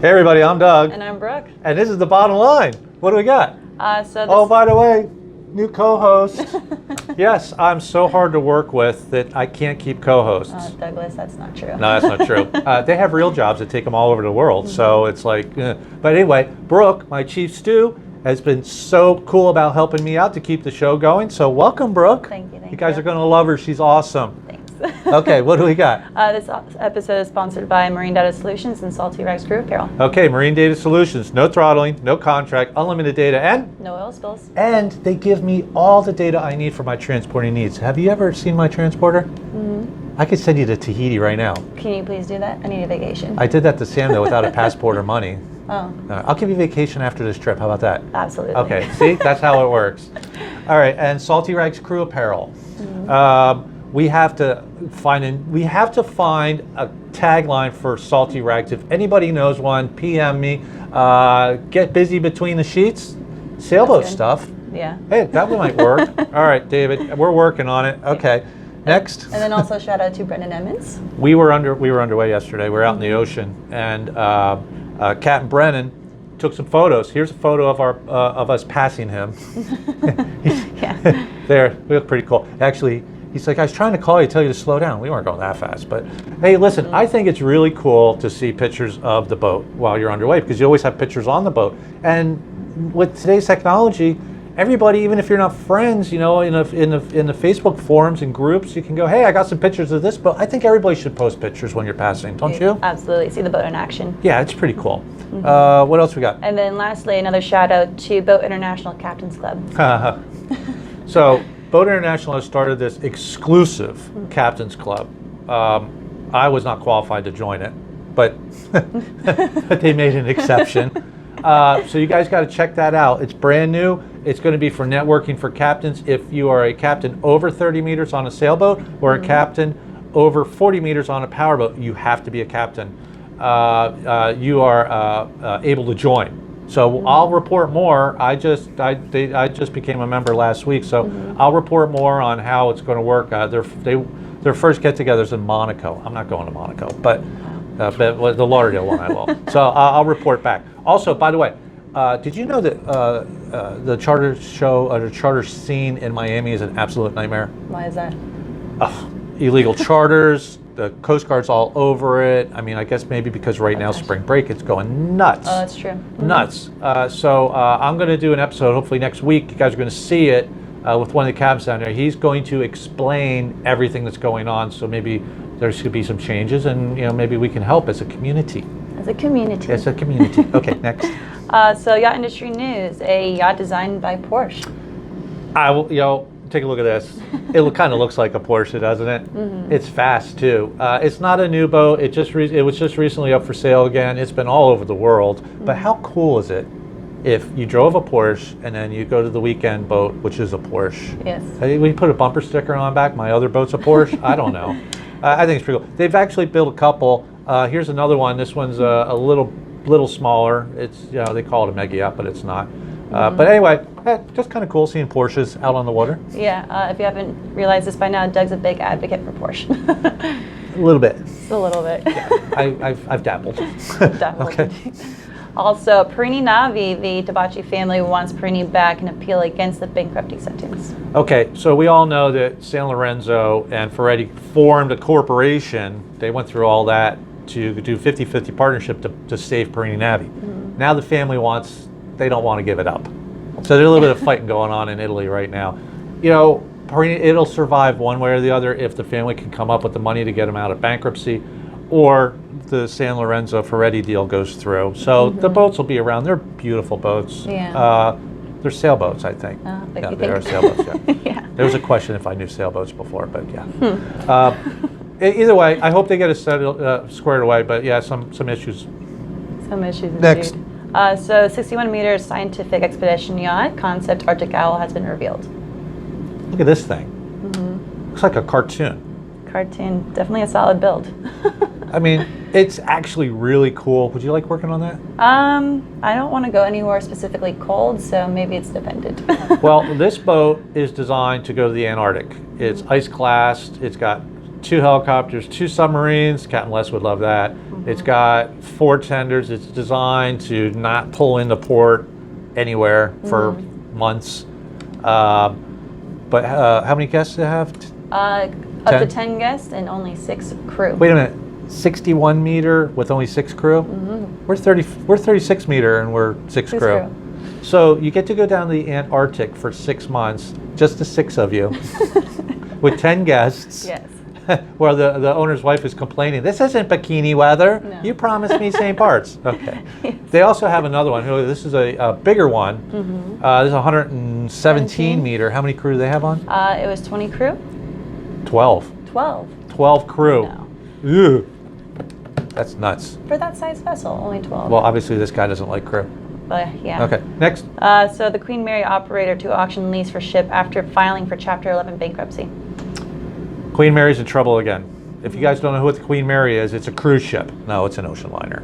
Hey everybody, I'm Doug. And I'm Brooke. And this is the Bottom Line. What do we got? Oh, by the way, new co-host. Yes, I'm so hard to work with that I can't keep co-hosts. Douglas, that's not true. No, that's not true. They have real jobs that take them all over the world, so it's like, But anyway, Brooke, my chief stew, has been so cool about helping me out to keep the show going. So welcome, Brooke. Thank you. You guys are going to love her. She's awesome. Thanks. Okay, what do we got? This episode is sponsored by Marine Data Solutions and Salty Rags Crew Apparel. Okay, Marine Data Solutions, no throttling, no contract, unlimited data, and no oil spills. And they give me all the data I need for my transporting needs. Have you ever seen my transporter? Mm-hmm. I could send you to Tahiti right now. Can you please do that? I need a vacation. I did that to Sam though without a passport or money. Oh. I'll give you vacation after this trip. How about that? Absolutely. Okay, see, that's how it works. All right, and Salty Rags Crew Apparel. Mm-hmm. We have to find a tagline for Salty Rags. If anybody knows one, PM me. Get busy between the sheets. Sailboat stuff. Yeah. Hey, that one might work. All right, David, we're working on it. Okay. Next. And then also shout out to Brendan Emmons. We were underway yesterday. We were out in the ocean, and Captain Brennan took some photos. Here's a photo of us passing him. Yeah. There, we look pretty cool. Actually, he's like, I was trying to call you, tell you to slow down. We weren't going that fast, but hey, listen, I think it's really cool to see pictures of the boat while you're underway, because you always have pictures on the boat. And with today's technology, everybody, even if you're not friends, you know, in the Facebook forums and groups, you can go, hey, I got some pictures of this boat. I think everybody should post pictures when you're passing, don't you? Absolutely. See the boat in action. Yeah, it's pretty cool. Mm-hmm. What else we got? And then lastly, another shout out to Boat International Captains Club. So, Boat International has started this exclusive Captains Club. I was not qualified to join it, but but they made an exception. So you guys got to check that out. It's brand new. It's going to be for networking for captains. If you are a captain over 30 meters on a sailboat or a captain over 40 meters on a powerboat, you have to be a captain. You are able to join. So I'll report more. I just became a member last week, so I'll report more on how it's going to work. Their first get-together's in Monaco. I'm not going to Monaco, but the Lauderdale one I will. So I'll report back. Also, by the way, did you know that the charter the charter scene in Miami is an absolute nightmare? Why is that? Illegal charters. The Coast Guard's all over it. I mean, I guess maybe because right now, spring break, it's going nuts. Oh, that's true. Nuts. So I'm going to do an episode, hopefully next week. You guys are going to see it with one of the captains down there. He's going to explain everything that's going on. So maybe there should be some changes, and maybe we can help as a community. As a community. As a community. Okay, next. So Yacht Industry news: a yacht designed by Porsche. I will, take a look at this. It kind of looks like a Porsche, doesn't it? Mm-hmm. It's fast too. It's not a new boat. It was just recently up for sale again. It's been all over the world. But how cool is it if you drove a Porsche and then you go to the weekend boat, which is a Porsche? Yes. We put a bumper sticker on back. My other boat's a Porsche. I don't know. I think it's pretty cool. They've actually built a couple. Here's another one. This one's a little smaller. It's they call it a mega yacht, but it's not. But anyway, just kind of cool seeing Porsches out on the water. Yeah, if you haven't realized this by now, Doug's a big advocate for Porsche. A little bit. Just a little bit. Yeah, I've dabbled. Okay. Also, Perini Navi, the Tabacchi family wants Perini back and appeal against the bankruptcy sentence. Okay, so we all know that San Lorenzo and Ferretti formed a corporation. They went through all that to do 50-50 partnership to save Perini Navi. Mm-hmm. Now the family they don't want to give it up. So there's a little bit of fighting going on in Italy right now. Perini, it'll survive one way or the other if the family can come up with the money to get them out of bankruptcy, or the San Lorenzo Ferretti deal goes through. So the boats will be around. They're beautiful boats. Yeah. They're sailboats, I think. Yeah, they are sailboats, yeah. Yeah. There was a question if I knew sailboats before, but yeah. Either way, I hope they get it squared away, but yeah, some issues. Some issues Next. Indeed. So 61 meter scientific expedition yacht concept Arctic Owl has been revealed. Look at this thing. Looks like a cartoon. Cartoon, definitely a solid build. I mean, it's actually really cool. Would you like working on that? I don't want to go anywhere specifically cold, so maybe it's dependent. Well, this boat is designed to go to the Antarctic. It's ice classed. It's got 2 helicopters, 2 submarines. Captain Les would love that. It's got 4 tenders. It's designed to not pull into port anywhere for months. But how many guests do you have? Up to 10 guests and only 6 crew. Wait a minute, 61 meter with only 6 crew? We're 36 meter and we're 6 crew. So you get to go down to the Antarctic for 6 months, just the 6 of you, with 10 guests. Yes. Where the owner's wife is complaining, this isn't bikini weather. No. You promised me same parts. Okay. Yes. They also have another one. This is a bigger one. This is 117 meter. How many crew do they have on? It was 20 crew. 12. 12 crew. No. Ew. That's nuts. For that size vessel, only 12. Well, obviously this guy doesn't like crew. But yeah. Okay, next. So the Queen Mary operator to auction lease for ship after filing for Chapter 11 bankruptcy. Queen Mary's in trouble again. If you guys don't know what the Queen Mary is, it's a cruise ship. No, it's an ocean liner.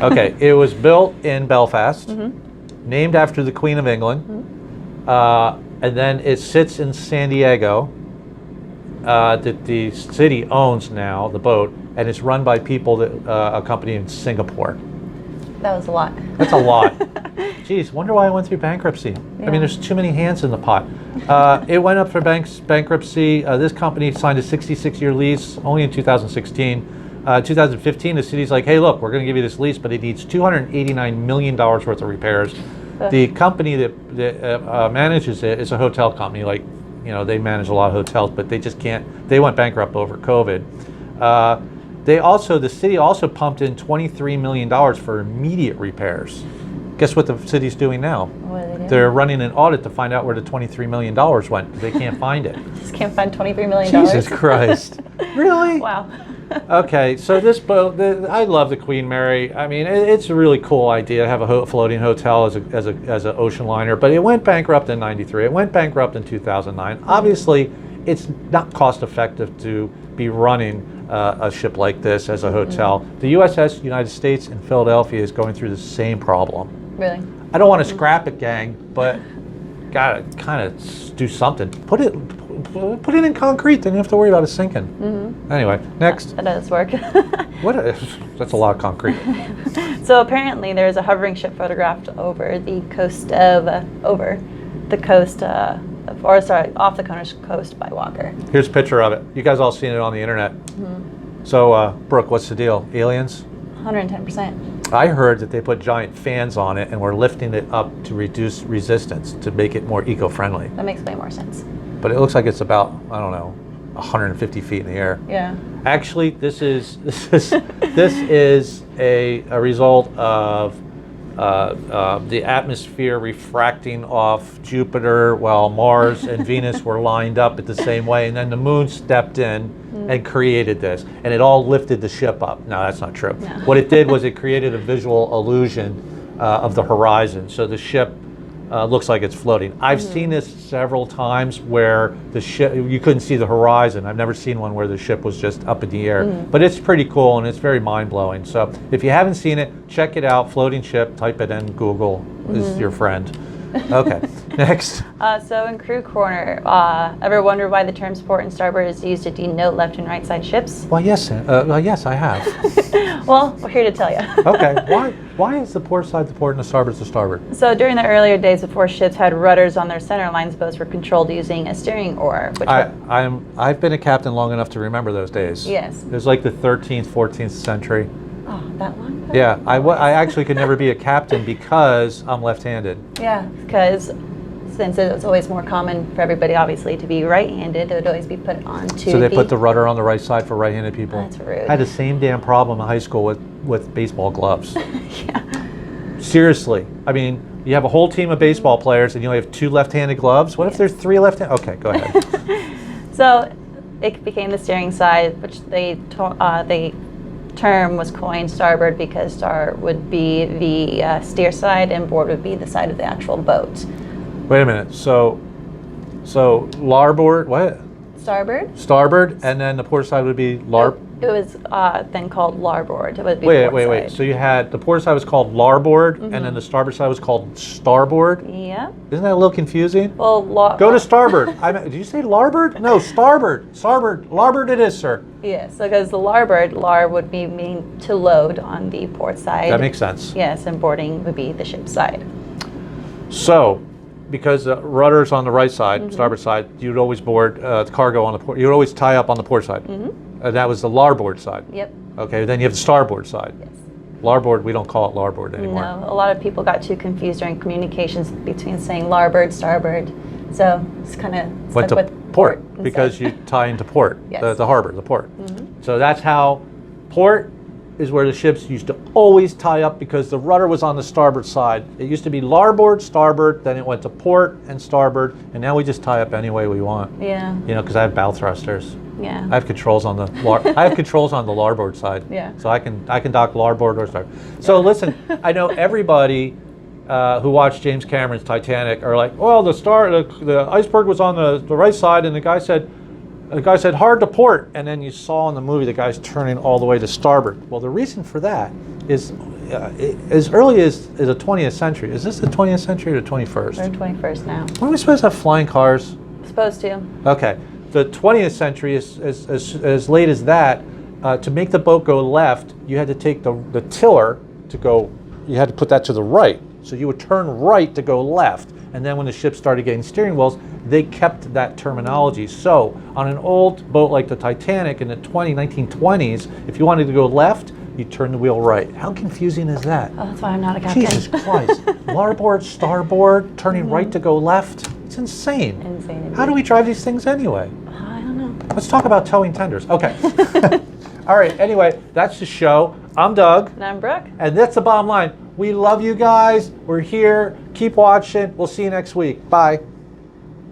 Okay, it was built in Belfast, named after the Queen of England, and then it sits in San Diego. That the city owns now, the boat, and it's run by people that a company in Singapore. That was a lot. That's a lot. Geez, wonder why I went through bankruptcy. Yeah. I mean, there's too many hands in the pot. It went up for bankruptcy. This company signed a 66-year lease only in 2016. 2015, the city's like, hey, look, we're going to give you this lease, but it needs $289 million worth of repairs. The company that manages it is a hotel company. Like, you know, they manage a lot of hotels, but they just can't. They went bankrupt over COVID. The city also pumped in $23 million for immediate repairs. Guess what the city's doing now? What are they doing? They're running an audit to find out where the $23 million went. They can't find it. Just can't find $23 million. Jesus Christ. Really? Wow. Okay, so this boat, I love the Queen Mary. I mean, it's a really cool idea to have a floating hotel as an ocean liner, but it went bankrupt in '93. It went bankrupt in 2009. Obviously, it's not cost effective to be running a ship like this as a hotel. The USS United States in Philadelphia is going through the same problem. Really? I don't want to scrap it, gang, but gotta kind of do something. Put it in concrete, then you have to worry about it sinking. Anyway, next. That does work. That's a lot of concrete. So apparently there's a hovering ship photographed off the coast coast by Walker. Here's a picture of it. You guys all seen it on the internet. So, Brooke, what's the deal? Aliens? 110%. I heard that they put giant fans on it and we're lifting it up to reduce resistance, to make it more eco-friendly. That makes way more sense. But it looks like it's about, I don't know, 150 feet in the air. Yeah. Actually, this is a result of the atmosphere refracting off Jupiter while Mars and Venus were lined up at the same way, and then the moon stepped in and created this, and it all lifted the ship up. No, that's not true. No. What it did was it created a visual illusion of the horizon, so the ship looks like it's floating. I've seen this several times where the ship, you couldn't see the horizon. I've never seen one where the ship was just up in the air. But it's pretty cool and it's very mind-blowing. So if you haven't seen it, check it out. Floating ship, type it in. Google is your friend. Okay, next. So in Crew Corner, ever wonder why the terms port and starboard is used to denote left and right side ships? Well, yes, I have. Well, we're here to tell you. Okay, why is the port side the port and the starboard the starboard? So during the earlier days before ships had rudders on their center lines, boats were controlled using a steering oar. I've been a captain long enough to remember those days. Yes. It was like the 13th, 14th century. Oh, that long ago? Yeah, I actually could never be a captain because I'm left-handed. Yeah, because since it was always more common for everybody, obviously, to be right-handed, it would always be put on to So they put the rudder on the right side for right-handed people? That's rude. I had the same damn problem in high school with baseball gloves. Yeah. Seriously. I mean, you have a whole team of baseball players and you only have 2 left-handed gloves? What if there's 3 left-handed? Okay, go ahead. So it became the steering side, which the term was coined starboard because star would be the steer side and board would be the side of the actual boat. Wait a minute. So larboard, what? Starboard. Starboard, and then the port side would be It was then called larboard. It would be Wait. port side. So you had the port side was called larboard, and then the starboard side was called starboard. Yeah. Isn't that a little confusing? Well, Go to starboard. Did you say larboard? No, starboard. Starboard. Larboard it is, sir. Yes, because the larboard, lar would be mean to load on the port side. That makes sense. Yes, and boarding would be the ship side. So, because the rudder's on the right side, starboard side, you'd always board the cargo on the port. You'd always tie up on the port side. And that was the larboard side. Yep. Okay, then you have the starboard side. Yes. Larboard, we don't call it larboard anymore. No, a lot of people got too confused during communications between saying larboard, starboard. So it's kind of Went stuck to with port instead. because you tie into port, Yes. the harbor, the port. So that's how port is where the ships used to always tie up because the rudder was on the starboard side. It used to be larboard, starboard, then it went to port and starboard, and now we just tie up any way we want. Yeah. You know, because I have bow thrusters. Yeah. I have controls on the I have controls on the larboard side. Yeah. So I can dock larboard or starboard. So listen, I know everybody who watched James Cameron's Titanic are like, well, the iceberg was on the right side, and the guy said hard to port, and then you saw in the movie the guy's turning all the way to starboard. Well, the reason for that is as early as the 20th century. Is this the 20th century or the 21st? We're in 21st now. When are we supposed to have flying cars? Supposed to. Okay. The 20th century is as late as that. To make the boat go left, you had to take the tiller to go, you had to put that to the right. So you would turn right to go left. And then when the ship started getting steering wheels, they kept that terminology. So on an old boat like the Titanic in the 1920s, if you wanted to go left, you turn the wheel right. How confusing is that? Oh, that's why I'm not a captain. Jesus Christ. Larboard, starboard, turning right to go left. It's insane. Insane. How do we drive these things anyway? I don't know. Let's talk about towing tenders. Okay. All right. Anyway, that's the show. I'm Doug. And I'm Brooke. And that's the bottom line. We love you guys. We're here. Keep watching. We'll see you next week. Bye.